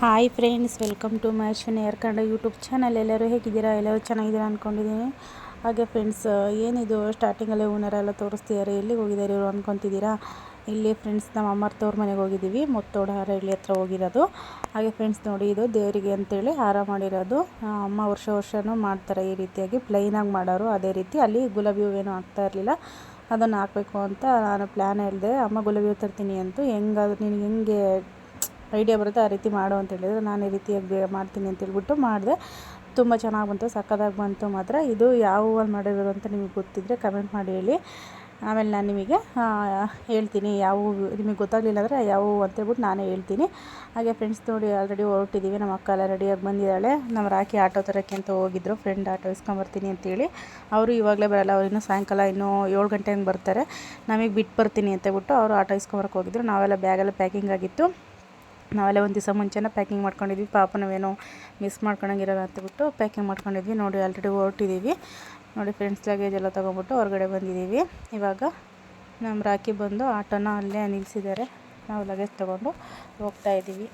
Hi friends, welcome to my ಶನಿಯರ್ Kannada YouTube channel. ಎಲ್ಲರೂ ಹೇಗಿದ್ದೀರಾ? ಎಲ್ಲರೂ ಚೆನ್ನಾಗಿದ್ದೀರಾ ಅಂದ್ಕೊಂಡಿದ್ದೀನಿ. ಹಾಗೆ ಫ್ರೆಂಡ್ಸ್, ಏನಿದು ಸ್ಟಾರ್ಟಿಂಗಲ್ಲೇ ಓನರೆಲ್ಲ ತೋರಿಸ್ತಿದ್ದಾರೆ, ಎಲ್ಲಿಗೆ ಹೋಗಿದ್ದಾರೆ ಇವರು ಅಂದ್ಕೊತಿದ್ದೀರಾ? ಇಲ್ಲಿ ಫ್ರೆಂಡ್ಸ್ ನಮ್ಮ ಅಮ್ಮರ ತವ್ರ ಮನೆಗೆ ಹೋಗಿದ್ದೀವಿ, ಮುತ್ತೋಡ ಹರಳ್ಳಿ ಹತ್ರ ಹೋಗಿರೋದು. ಹಾಗೆ ಫ್ರೆಂಡ್ಸ್ ನೋಡಿ, ಇದು ದೇವರಿಗೆ ಅಂತೇಳಿ ಹಾರ ಮಾಡಿರೋದು. ಅಮ್ಮ ವರ್ಷನೂ ಮಾಡ್ತಾರೆ ಈ ರೀತಿಯಾಗಿ, ಪ್ಲೈನಾಗಿ ಮಾಡೋರು. ಅದೇ ರೀತಿ ಅಲ್ಲಿ ಗುಲಾಬಿ ಹೂವೇನೂ ಹಾಕ್ತಾ ಇರಲಿಲ್ಲ, ಅದನ್ನು ಹಾಕಬೇಕು ಅಂತ ನಾನು ಪ್ಲ್ಯಾನ್ ಹೇಳಿದೆ. ಅಮ್ಮ ಗುಲಾಬಿ ಹೂ ತರ್ತೀನಿ ಅಂತು, ನಿನಗೆ ಹೆಂಗೆ ಐಡಿಯಾ ಬರುತ್ತೆ ಆ ರೀತಿ ಮಾಡು ಅಂತ ಹೇಳಿದ್ರು. ನಾನು ಈ ರೀತಿಯಾಗಿ ಮಾಡ್ತೀನಿ ಅಂತ ಹೇಳ್ಬಿಟ್ಟು ಮಾಡಿದೆ. ತುಂಬ ಚೆನ್ನಾಗಿ ಬಂತು, ಸಕ್ಕತ್ತಾಗಿ ಬಂತು ಮಾತ್ರ. ಇದು ಯಾವ ಹೂವಲ್ಲಿ ಮಾಡಿರೋದು ಅಂತ ನಿಮಗೆ ಗೊತ್ತಿದ್ದರೆ ಕಮೆಂಟ್ ಮಾಡಿ ಹೇಳಿ. ಆಮೇಲೆ ನಾನು ನಿಮಗೆ ಹೇಳ್ತೀನಿ ಯಾವ ಹೂವು, ನಿಮಗೆ ಗೊತ್ತಾಗಲಿಲ್ಲ ಅಂದರೆ ಯಾವ ಹೂವು ಅಂತೇಳ್ಬಿಟ್ಟು ನಾನೇ ಹೇಳ್ತೀನಿ. ಹಾಗೆ ಫ್ರೆಂಡ್ಸ್ ನೋಡಿ, ಆಲ್ರೆಡಿ ಹೊರಟಿದ್ದೀವಿ. ನಮ್ಮ ಅಕ್ಕ ಎಲ್ಲ ರೆಡಿಯಾಗಿ ಬಂದಿದ್ದಾಳೆ. ನಮ್ಮ ರಾಖಿ ಆಟೋ ತರೋಕ್ಕೆ ಅಂತ ಹೋಗಿದ್ರು, ಫ್ರೆಂಡ್ ಆಟೋ ಇಸ್ಕೊಂಬರ್ತೀನಿ ಅಂತೇಳಿ. ಅವರು ಇವಾಗಲೇ ಬರೋಲ್ಲ, ಅವ್ರು ಇನ್ನೂ ಸಾಯಂಕಾಲ ಇನ್ನೂ 7 ಗಂಟೆ ಹಂಗೆ ಬರ್ತಾರೆ. ನಮಗೆ ಬಿಟ್ಟು ಬರ್ತೀನಿ ಅಂತೇಳ್ಬಿಟ್ಟು ಅವರು ಆಟೋ ಇಸ್ಕೊಂಬರಕ್ಕೆ ಹೋಗಿದ್ರು. ನಾವೆಲ್ಲ ಬ್ಯಾಗೆಲ್ಲ ಪ್ಯಾಕಿಂಗ್ ಆಗಿತ್ತು. ನಾವೆಲ್ಲ ಒಂದು ದಿವಸ ಮುಂಚೆನೇ ಪ್ಯಾಕಿಂಗ್ ಮಾಡ್ಕೊಂಡಿದ್ವಿ, ಪಾಪ ನಾವೇನೋ ಮಿಸ್ ಮಾಡ್ಕೊಳಂಗಿರಲ್ಲ ಅಂತಬಿಟ್ಟು ಪ್ಯಾಕಿಂಗ್ ಮಾಡ್ಕೊಂಡಿದ್ವಿ. ನೋಡಿ ಆಲ್ರೆಡಿ ಹೊರಟಿದ್ದೀವಿ. ನೋಡಿ ಫ್ರೆಂಡ್ಸ್, ಲಗೇಜ್ ಎಲ್ಲ ತೊಗೊಂಬಿಟ್ಟು ಹೊರಗಡೆ ಬಂದಿದ್ದೀವಿ. ಇವಾಗ ನಮ್ಮ ರಾಖಿ ಬಂದು ಆಟೋನ ಅಲ್ಲೇ ನಿಲ್ಲಿಸಿದ್ದಾರೆ, ನಾವು ಲಗೇಜ್ ತೊಗೊಂಡು ಹೋಗ್ತಾಯಿದ್ದೀವಿ.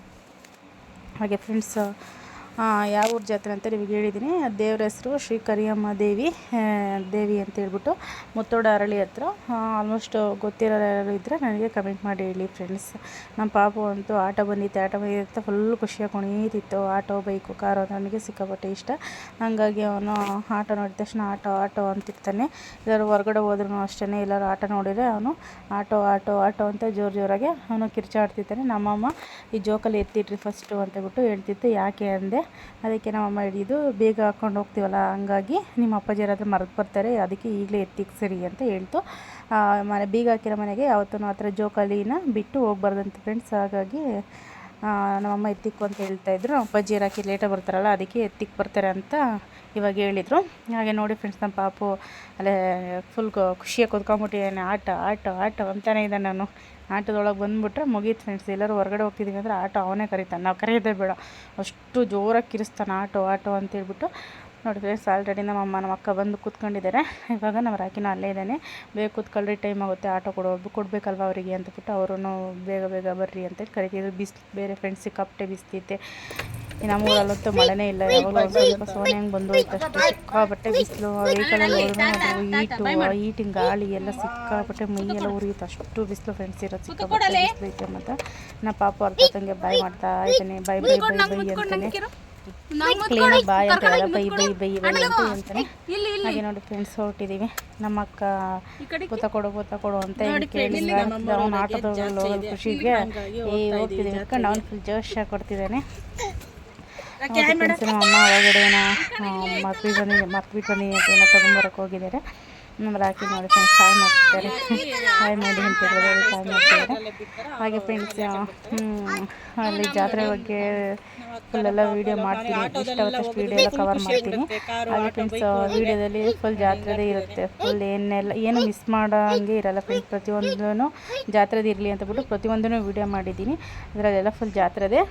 ಹಾಗೆ ಫ್ರೆಂಡ್ಸ್, ಯಾವ ಊರು ಜಾತ್ರೆ ಅಂತ ನಿಮಗೆ ಹೇಳಿದ್ದೀನಿ. ದೇವ್ರ ಹೆಸರು ಶ್ರೀ ಕರಿಯಮ್ಮ ದೇವಿ ಅಂತ ಹೇಳ್ಬಿಟ್ಟು ಮುತ್ತೋಡ ಅರಳಿ ಹತ್ರ. ಆಲ್ಮೋಸ್ಟ್ ಗೊತ್ತಿರೋರು ಯಾರು ಇದ್ದರೆ ನನಗೆ ಕಮೆಂಟ್ ಮಾಡಿ ಹೇಳಿ ಫ್ರೆಂಡ್ಸ್. ನಮ್ಮ ಪಾಪು ಅಂತೂ ಆಟೋ ಬಂದಿತ್ತು ಫುಲ್ ಖುಷಿಯಾಗಿ ಕುಣೀತಿತ್ತು. ಆಟೋ, ಬೈಕು, ಕಾರು ನನಗೆ ಸಿಕ್ಕಾಪಟ್ಟೆ ಇಷ್ಟ. ಹಾಗಾಗಿ ಅವನು ಆಟೋ ನೋಡಿದ ತಕ್ಷಣ ಆಟೋ ಅಂತಿರ್ತಾನೆ. ಎಲ್ಲರೂ ಹೊರಗಡೆ ಹೋದ್ರೂ ಅಷ್ಟೇ, ಎಲ್ಲರೂ ಆಟೋ ನೋಡಿದರೆ ಅವನು ಆಟೋ ಅಂತ ಜೋರಾಗಿ ಅವನು ಕಿರ್ಚಾಡ್ತಿರ್ತಾನೆ. ನಮ್ಮಮ್ಮ ಈ ಜೋಕಲ್ಲಿ ಎತ್ತಿಡ್ರಿ ಫಸ್ಟು ಅಂತೇಳ್ಬಿಟ್ಟು ಹೇಳ್ತಿತ್ತು. ಯಾಕೆ ಅಂದೆ, ಅದಕ್ಕೆ ನಮ್ಮಮ್ಮ ಹಿಡಿದು ಬೇಗ ಹಾಕ್ಕೊಂಡು ಹೋಗ್ತೀವಲ್ಲ, ಹಂಗಾಗಿ ನಿಮ್ಮ ಅಪ್ಪಾಜಿ ಯಾರಾದರೂ ಮರೆತು ಬರ್ತಾರೆ, ಅದಕ್ಕೆ ಈಗಲೇ ಎತ್ತಿಕ್ಸಿರಿ ಅಂತ ಹೇಳ್ತು. ಬೀಗ ಹಾಕಿರೋ ಮನೆಗೆ ಯಾವತ್ತೂ ಆ ಥರ ಜೋಕಾಲಿನ ಬಿಟ್ಟು ಹೋಗ್ಬಾರ್ದಂತ ಫ್ರೆಂಡ್ಸ್. ಹಾಗಾಗಿ ನಮ್ಮಮ್ಮ ಎತ್ತಿಕ್ಕು ಅಂತ ಹೇಳ್ತಾಯಿದ್ರು. ಅಪ್ಪಾಜಿ ಹಾಕಿ ಲೇಟಾಗಿ ಬರ್ತಾರಲ್ಲ, ಅದಕ್ಕೆ ಎತ್ತಿಕ್ಕೆ ಬರ್ತಾರೆ ಅಂತ ಇವಾಗ ಹೇಳಿದರು. ಹಾಗೆ ನೋಡಿ ಫ್ರೆಂಡ್ಸ್, ನಮ್ಮ ಪಾಪು ಅಲ್ಲೇ ಫುಲ್ ಖುಷಿಯಾಗಿ ಕೂತ್ಕೊಂಡ್ಬಿಟ್ಟಿದ್ದಾನೆ. ಆಟೋ ಅಂತಾನೆ ಇದ್ದಾನೆ. ನಾನು ಆಟೋದೊಳಗೆ ಬಂದುಬಿಟ್ರೆ ಮುಗೀತು ಫ್ರೆಂಡ್ಸ್. ಎಲ್ಲರೂ ಹೊರಗಡೆ ಹೋಗ್ತಿದ್ದೀವಿ ಅಂದರೆ ಆಟೋ ಅವನೇ ಕರೀತಾನೆ, ನಾವು ಕರೆಯೋದೇ ಬೇಡ, ಅಷ್ಟು ಜೋರಾಗಿ ಕಿರಿಸ್ತಾನೆ ಆಟೋ ಅಂತೇಳ್ಬಿಟ್ಟು. ನೋಡಿ ಫ್ರೆಂಡ್ಸ್, ಆಲ್ರೆಡಿ ನಮ್ಮ ಅಕ್ಕ ಬಂದು ಕೂತ್ಕೊಂಡಿದ್ದಾರೆ. ಇವಾಗ ನಮ್ಮ ರಾಕಿನ ಅಲ್ಲೇ ಇದ್ದಾನೆ. ಬೇಗ ಕೂತ್ಕೊಳ್ಳ್ರಿ, ಟೈಮ್ ಆಗುತ್ತೆ, ಆಟೋ ಕೊಡಬೇಕಲ್ವ ಅವರಿಗೆ ಅಂತಬಿಟ್ಟು ಅವರು ಬೇಗ ಬರ್ರಿ ಅಂತೇಳಿ ಕರಿತಿದ್ರು. ಬೇರೆ ಫ್ರೆಂಡ್ಸ್ ಸಿಕ್ಕಾಪಟ್ಟೆ ಬಿಸ್ತಿತ್ತೆ. ನಮ್ಮ ಊರಲ್ಲಂತೂ ಮಳೆನೇ ಇಲ್ಲ. ಯಾವಾಗ ಸ್ವಲ್ಪ ಸೋನೆ ಹಂಗೆ ಬಂದು ಹೋಯ್ತು ಅಷ್ಟೇ. ಸಿಕ್ಕಾಪಟ್ಟೆ ಬಿಸಿಲು, ವೆಹಿಕಲಲ್ಲಿ ಹೋದ್ರೆ ಈಟಿನ ಗಾಳಿ ಎಲ್ಲ ಸಿಕ್ಕಾಪಟ್ಟೆ ಮೈಯೆಲ್ಲ ಉರಿಯುತ್ತೆ, ಅಷ್ಟು ಬಿಸಿಲು ಫ್ರೆಂಡ್ಸ್ ಇರೋದು. ಸಿಕ್ಕಾಪಟ್ಟೆ ಬಿಸಿಲು ಐತೆ. ಮತ್ತು ನಮ್ಮ ಪಾಪ ಅರ್ಥ ತಂಗೆ ಬಾಯ್ ಮಾಡ್ತಾ ಇದ್ದಾನೆ, ಬೈ ಅಂತಾನೆ. ಕ್ಲೀನಾಗಿ ಬಾಯ್ ಅಂತ ಹೇಳಲ್ಲ, ಬೈ ಅಂತ ಅಂತಾನೆ. ಹಾಗೆ ನೋಡಿ ಫ್ರೆಂಡ್ಸ್, ಹೊರಟಿದ್ದೀವಿ. ನಮ್ಮ ಅಕ್ಕ ಕೂತ ಕೊಡು ಅಂತ ಕೇಳಿಲ್ಲ. ಅವ್ನು ಆಟೋದಲ್ಲಿ ಹೋಗಲು ಖುಷಿಗೆ ಹೋಗ್ತಿದ್ದೀವಿ ಅಂದ್ಕೊಂಡು ಅವ್ನು ಫುಲ್ ಜೋಶಾಗಿ ಕೊಡ್ತಿದ್ದಾನೆ. ನಮ್ಮ ಅಮ್ಮ ಹೊರಗಡೆನ ಮರ್ತ್ಬಿಟ್ಟು ಬಂದಿದ್ದೀನಿ ಅಂತ ಏನೋ ತೊಗೊಂಬರಕ್ಕೆ ಹೋಗಿದ್ದಾರೆ. ನಮ್ಮ ರಾಖಿ ನೋಡಿ ಫ್ರೆಂಡ್ಸ್ ಹಾಯ್ ಮಾಡ್ತಿದ್ದಾರೆ, ಹಾಯ್ ಮಾಡಿ ಅಂತ ಹೇಳಿದ್ರೆ ಹಾಯ್ ಮಾಡ್ತಿದ್ದಾರೆ. ಹಾಗೆ ಫ್ರೆಂಡ್ಸ್, ಅಲ್ಲಿ ಜಾತ್ರೆ ಬಗ್ಗೆ ಫುಲ್ಲೆಲ್ಲ ವೀಡಿಯೋ ಮಾಡ್ತೀನಿ, ಇಷ್ಟವತ್ತಷ್ಟು ವೀಡಿಯೋ ಎಲ್ಲ ಕವರ್ ಮಾಡ್ತೀನಿ. ಹಾಗೆ ಫ್ರೆಂಡ್ಸ್, ವೀಡಿಯೋದಲ್ಲಿ ಫುಲ್ ಜಾತ್ರೆದೇ ಇರುತ್ತೆ. ಫುಲ್ ಏನು ಮಿಸ್ ಮಾಡೋಂಗೆ ಇರಲ್ಲ ಫ್ರೆಂಡ್ಸ್. ಪ್ರತಿಯೊಂದೂ ಜಾತ್ರೆದು ಇರಲಿ ಅಂತಬಿಟ್ಟು ಪ್ರತಿಯೊಂದೂ ವೀಡಿಯೋ ಮಾಡಿದ್ದೀನಿ. ಅದರಲ್ಲೆಲ್ಲ ಫುಲ್ ಜಾತ್ರೆದೇ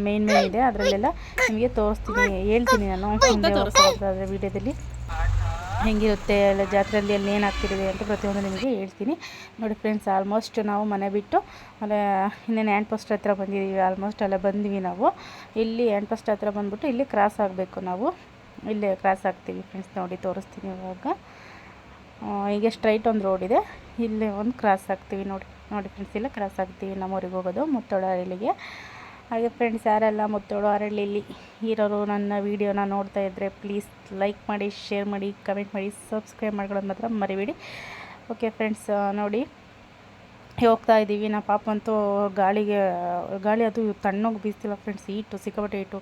ಮೇನ್ ಇದೆ. ಅದರಲ್ಲೆಲ್ಲ ನಿಮಗೆ ತೋರಿಸ್ತೀನಿ, ಹೇಳ್ತೀನಿ ನಾನು ಮುಂದೆ ಹೋಗ್ತಾ ವೀಡಿಯೋದಲ್ಲಿ ಹೆಂಗಿರುತ್ತೆ ಎಲ್ಲ ಜಾತ್ರೆಯಲ್ಲಿ ಅಲ್ಲಿ ಏನು ಆಗ್ತಿದೆ ಅಂತ ಪ್ರತಿಯೊಂದು ನಿಮಗೆ ಹೇಳ್ತೀನಿ. ನೋಡಿ ಫ್ರೆಂಡ್ಸ್, ಆಲ್ಮೋಸ್ಟ್ ನಾವು ಮನೆ ಬಿಟ್ಟು ಅಲ್ಲೇ ಇನ್ನೇನು ಹ್ಯಾಂಡ್ ಪೋಸ್ಟ್ ಹತ್ರ ಬಂದಿದ್ದೀವಿ. ಆಲ್ಮೋಸ್ಟ್ ಅಲ್ಲೇ ಬಂದ್ವಿ ನಾವು. ಇಲ್ಲಿ ಹ್ಯಾಂಡ್ ಪೋಸ್ಟ್ ಹತ್ರ ಬಂದುಬಿಟ್ಟು ಇಲ್ಲಿ ಕ್ರಾಸ್ ಆಗಬೇಕು ನಾವು. ಇಲ್ಲೇ ಕ್ರಾಸ್ ಆಗ್ತೀವಿ ಫ್ರೆಂಡ್ಸ್. ನೋಡಿ ತೋರಿಸ್ತೀನಿ ಇವಾಗ. ಹೀಗೆ ಸ್ಟ್ರೈಟ್ ಒಂದು ರೋಡ್ ಇದೆ, ಇಲ್ಲೇ ಒಂದು ಕ್ರಾಸ್ ಆಗ್ತೀವಿ. ನೋಡಿ ಫ್ರೆಂಡ್ಸ್, ಇಲ್ಲೇ ಕ್ರಾಸ್ ಆಗ್ತೀವಿ ನಮ್ಮೂರಿಗೆ ಹೋಗೋದು, ಮುತ್ತೋಡ ಹರಳಿಗೆ. ಹಾಗೆ ಫ್ರೆಂಡ್ಸ್, ಯಾರೆಲ್ಲ ಮುತ್ತೋಡ ಹರಳಿಲಿ ಇರೋರು ನನ್ನ ವೀಡಿಯೋನ ನೋಡ್ತಾ ಇದ್ದರೆ ಪ್ಲೀಸ್ ಲೈಕ್ ಮಾಡಿ, ಶೇರ್ ಮಾಡಿ, ಕಮೆಂಟ್ ಮಾಡಿ, ಸಬ್ಸ್ಕ್ರೈಬ್ ಮಾಡ್ಕೊಳ್ಳೋದು ಮಾತ್ರ ಮರಿಬೇಡಿ. ಓಕೆ ಫ್ರೆಂಡ್ಸ್, ನೋಡಿ ಹೋಗ್ತಾ ಇದ್ದೀವಿ. ನಮ್ಮ ಪಾಪ ಅಂತೂ ಗಾಳಿ ಅದು ತಣ್ಣಗೆ ಬೀಸ್ತಿಲ್ಲ ಫ್ರೆಂಡ್ಸ್. ಸಿಕ್ಕಾಪಟ್ಟೆ ಹೀಟು.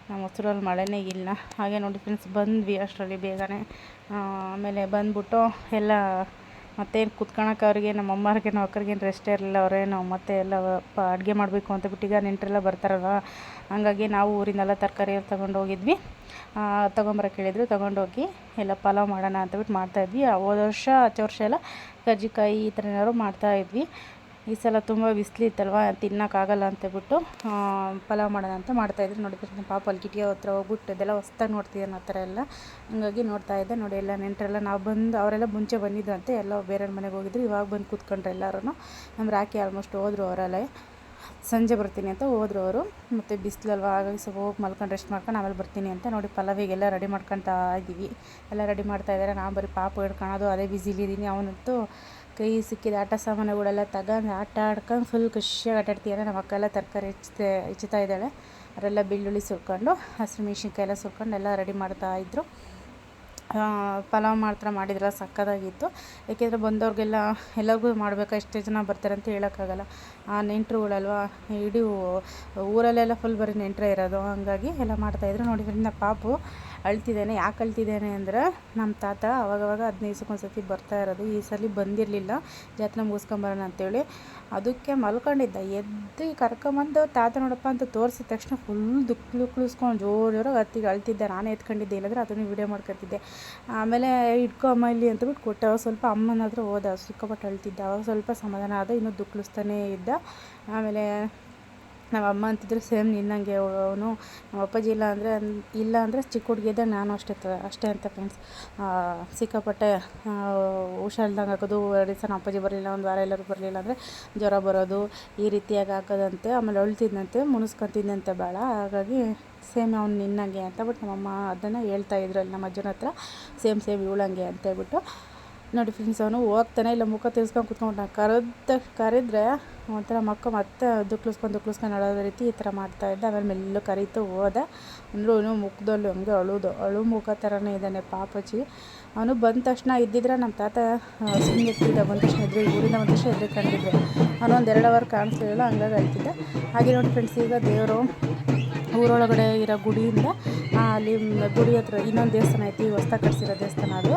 ನಮ್ಮ ಹೊಸೂರಲ್ಲಿ ಮಳೆನೇ ಇಲ್ಲ. ಹಾಗೆ ನೋಡಿ ಫ್ರೆಂಡ್ಸ್, ಬಂದ್ವಿ ಅಷ್ಟರಲ್ಲಿ ಬೇಗನೆ. ಆಮೇಲೆ ಬಂದ್ಬಿಟ್ಟು ಎಲ್ಲ ಮತ್ತೇನು ಕುತ್ಕೊಳಕ್ಕೆ ಅವ್ರಿಗೆ, ನಮ್ಮ ಅಮ್ಮವ್ರಿಗೆ, ನಮ್ಮ ಅಕ್ಕರಿಗೇನು ರೆಸ್ಟೇ ಇರಲಿಲ್ಲ. ನಾವು ಮತ್ತೆ ಎಲ್ಲ ಅಡುಗೆ ಮಾಡಬೇಕು ಅಂತ ಬಿಟ್ಟು ಈಗ ನೆಂಟರೆಲ್ಲ ಬರ್ತಾರಲ್ವ, ಹಂಗಾಗಿ ನಾವು ಊರಿಂದೆಲ್ಲ ತರಕಾರಿ ಎಲ್ಲ ತೊಗೊಂಡೋಗಿದ್ವಿ. ತೊಗೊಂಬರಕ್ಕೆ ಹೇಳಿದ್ರು, ತೊಗೊಂಡೋಗಿ ಎಲ್ಲ ಪಲಾವ್ ಮಾಡೋಣ ಅಂತಬಿಟ್ಟು ಮಾಡ್ತಾಯಿದ್ವಿ. ಹೋದ ವರ್ಷ ಹಚ್ಚ ವರ್ಷ ಎಲ್ಲ ಕಜ್ಜಿಕಾಯಿ ಈ ಥರ ಏನಾದ್ರು ಮಾಡ್ತಾಯಿದ್ವಿ. ಈ ಸಲ ತುಂಬ ಬಿಸಿಲಿತ್ತಲ್ವ, ತಿನ್ನೋಕ್ಕಾಗಲ್ಲ ಅಂತೇಳ್ಬಿಟ್ಟು ಪಲಾವ್ ಮಾಡೋಣ ಅಂತ ಮಾಡ್ತಾಯಿದ್ರು. ನೋಡಿದ್ರೆ ನಮ್ಮ ಪಾಪ ಅಲ್ಲಿ ಕಿಟಕಿ ಹತ್ರ ಹೋಗ್ಬಿಟ್ಟು ಅದೆಲ್ಲ ಹೊಸ್ದಾಗಿ ನೋಡ್ತಿದ್ದಾನೆ ಆ ಥರ ಎಲ್ಲ. ಹಂಗಾಗಿ ನೋಡ್ತಾಯಿದ್ದೆ. ನೋಡಿ ಎಲ್ಲ ನೆಂಟರೆಲ್ಲ ನಾವು ಬಂದು ಅವರೆಲ್ಲ ಮುಂಚೆ ಬಂದಿದ್ದು ಅಂತೆ, ಎಲ್ಲ ಬೇರೆಯವ್ರ ಮನೆಗೆ ಹೋಗಿದ್ರು. ಇವಾಗ ಬಂದು ಕೂತ್ಕೊಂಡ್ರೆ ಎಲ್ಲರೂ. ನಮ್ಮ ರಾಖಿ ಆಲ್ಮೋಸ್ಟ್ ಹೋದ್ರು ಅವರಲ್ಲೇ. ಸಂಜೆ ಬರ್ತೀನಿ ಅಂತ ಹೋದ್ರು ಅವರು. ಮತ್ತು ಬಿಸಿಲಲ್ವ ಹಾಗಾಗಿ ಸ್ವಲ್ಪ ಹೋಗಿ ಮಲ್ಕೊಂಡು ರೆಸ್ಟ್ ಮಾಡ್ಕೊಂಡು ಆಮೇಲೆ ಬರ್ತೀನಿ ಅಂತ. ನೋಡಿ ಪಲಾವಿಗೆಲ್ಲ ರೆಡಿ ಮಾಡ್ಕೊತಾ ಇದ್ದೀವಿ. ಎಲ್ಲ ರೆಡಿ ಮಾಡ್ತಾಯಿದ್ದಾರೆ. ನಾನು ಬರೀ ಪಾಪು ಹಿಡ್ಕೊಳೋದು ಅದೇ ಬಿಸಿಲಿದ್ದೀನಿ. ಅವನಂತೂ ಕೈ ಸಿಕ್ಕಿದ ಆಟ ಸಾಮಾನುಗಳೆಲ್ಲ ತಗೊಂಡು ಆಟ ಆಡ್ಕೊಂಡು ಫುಲ್ ಖುಷಿಯಾಗಿ ಆಟಾಡ್ತಿದ್ದಾರೆ. ನಮ್ಮ ಅಕ್ಕ ಎಲ್ಲ ತರಕಾರಿ ಹೆಚ್ಚುತ್ತಾ ಇದ್ದಾಳೆ. ಅವರೆಲ್ಲ ಬೆಳ್ಳುಳ್ಳಿ ಸುರ್ಕೊಂಡು ಹಸಿರು ಮೆಣಸಿನ್ಕಾಯಿ ಎಲ್ಲ ಸುರ್ಕೊಂಡು ಎಲ್ಲ ರೆಡಿ ಮಾಡ್ತಾಯಿದ್ರು. ಪಲಾವ್ ಮಾತ್ರ ಮಾಡಿದ್ರೆ ಸಕ್ಕತ್ತಾಗಿತ್ತು. ಏಕೆಂದರೆ ಬಂದವ್ರಿಗೆಲ್ಲ ಎಲ್ಲರಿಗೂ ಮಾಡಬೇಕಾ, ಎಷ್ಟೇ ಜನ ಬರ್ತಾರೆ ಅಂತ ಹೇಳೋಕ್ಕಾಗಲ್ಲ. ಆ ನೆಂಟರುಗಳಲ್ವ, ಇಡೀ ಊರಲ್ಲೆಲ್ಲ ಫುಲ್ ಬರೀ ನೆಂಟರೇ ಇರೋದು. ಹಾಗಾಗಿ ಎಲ್ಲ ಮಾಡ್ತಾಯಿದ್ರು. ನೋಡಿ ನನ್ನ ಪಾಪು ಅಳ್ತಿದ್ದಾನೆ. ಯಾಕೆ ಅಳ್ತಿದ್ದಾನೆ ಅಂದರೆ ನಮ್ಮ ತಾತ ಅವಾಗವಾಗ 15 ದಿವ್ಸಕ್ಕೊಂದು ಸರ್ತಿ ಬರ್ತಾ ಇರೋದು. ಈ ಸಲ ಬಂದಿರಲಿಲ್ಲ, ಜಾತ್ರೆ ಮುಗಿಸ್ಕೊಂಬರೋಣ ಅಂತೇಳಿ. ಅದಕ್ಕೆ ಮಲ್ಕೊಂಡಿದ್ದ. ಎದ್ದು ಕರ್ಕೊಂಬಂದು ತಾತ ನೋಡಪ್ಪ ಅಂತ ತೋರಿಸಿದ ತಕ್ಷಣ ಫುಲ್ ದುಕ್ಳಿಸ್ಕೊಂಡು ಜೋರಾಗಿ ಅಳ್ತಿದ್ದೆ. ನಾನೇ ಎತ್ಕೊಂಡಿದ್ದೆ, ಇಲ್ಲಾಂದರೆ ಅದನ್ನು ವೀಡಿಯೋ ಮಾಡ್ಕೊತಿದ್ದೆ. ಆಮೇಲೆ ಇಟ್ಕೊ ಅಮ್ಮ ಇಲ್ಲಿ ಅಂತಬಿಟ್ಟು ಕೊಟ್ಟೆ. ಅವಾಗ ಸ್ವಲ್ಪ ಅಮ್ಮನ ಹತ್ರ ಹೋದ, ಸಿಕ್ಕಾಪಟ್ಟು ಅಳ್ತಿದ್ದ. ಅವಾಗ ಸ್ವಲ್ಪ ಸಮಾಧಾನ ಆದ. ಇನ್ನೂ ದುಕ್ಳಿಸ್ತಾನೇ ಇದ್ದ. ಆಮೇಲೆ ನಮ್ಮ ಅಮ್ಮ ಅಂತಿದ್ರು ಸೇಮ್ ನಿನ್ನಂಗೆ ಅವನು. ನಮ್ಮ ಅಪ್ಪಾಜಿ ಇಲ್ಲ ಅಂದರೆ ಚಿಕ್ಕ ಹುಡುಗಿದ್ದಾಗ ನಾನು ಅಷ್ಟೇ ಅಂತ ಫ್ರೆಂಡ್ಸ್. ಸಿಕ್ಕಾಪಟ್ಟೆ ಹುಷಾರಿಲ್ದಂಗೆ ಆಗೋದು. 2 ದಿವಸ ನಮ್ಮ ಅಪ್ಪಾಜಿ ಬರಲಿಲ್ಲ, ಒಂದು ವಾರ ಎಲ್ಲರೂ ಬರಲಿಲ್ಲ ಅಂದರೆ ಜ್ವರ ಬರೋದು, ಈ ರೀತಿಯಾಗಿ ಆಗೋದಂತೆ. ಆಮೇಲೆ ಅಳ್ತಿದ್ದಂತೆ, ಮುನಿಸ್ಕೊತಿದ್ದಂತೆ ಭಾಳ. ಹಾಗಾಗಿ ಸೇಮ್ ಅವ್ನು ನಿನ್ನಂಗೆ ಅಂತ ಬಟ್ ನಮ್ಮಮ್ಮ ಅದನ್ನು ಹೇಳ್ತಾಯಿದ್ರು ಅಲ್ಲಿ ನಮ್ಮ ಅಜ್ಜನ ಹತ್ರ, ಸೇಮ್ ಇವಳಂಗೆ ಅಂತ ಹೇಳ್ಬಿಟ್ಟು. ನೋಡಿ ಫ್ರೆಂಡ್ಸ್, ಅವನು ಹೋಗ್ತಾನೆ ಇಲ್ಲ, ಮುಖ ತಿರ್ಸ್ಕೊಂಡು ಕೂತ್ಕೊಂಡು ಕರೆದ್ರೆ ಒಂಥರ ಮಕ್ಕ ಮತ್ತೆ ದುಕ್ಳಿಸ್ಕೊಂಡು ಅಳೋದ ರೀತಿ ಈ ಥರ ಮಾಡ್ತಾಯಿದ್ದ. ಆಮೇಲೆ ಮೆಲ್ಲ ಕರೀತು ಹೋದ. ಅಂದರೂ ಅವನು ಮುಖದಲ್ಲಿ ಹಂಗೆ ಅಳು ಮುಖ ಥರನೇ ಇದ್ದಾನೆ ಪಾಪಚ್ಚಿ. ಅವನು ಬಂದ ತಕ್ಷಣ ಇದ್ದಿದ್ರೆ ನಮ್ಮ ತಾತ ಸುಮ್ಮನೆ ಇರ್ತಿದ್ದ. ಬಂದ ತಕ್ಷಣ ಊರಿಂದ ಬಂದ ತಕ್ಷಣ ಕಂಡಿದ್ದೆ. ಅವನು ಒಂದು 2 ಅವರ್ ಕಾಣಿಸ್ಲಿಲ್ಲ, ಹಂಗಾಗಿ ಅಳ್ತಿದ್ದ. ಹಾಗೆ ನೋಡಿ ಫ್ರೆಂಡ್ಸ್, ಈಗ ದೇವರು ಊರೊಳಗಡೆ ಇರೋ ಗುಡಿಯಿಂದ ಅಲ್ಲಿ ಗುಡಿ ಹತ್ರ ಇನ್ನೊಂದು ದೇವಸ್ಥಾನ ಐತಿ, ಹೊಸ್ದಾಗಿ ಕಟ್ಸಿರೋ ದೇವಸ್ಥಾನ ಅದು.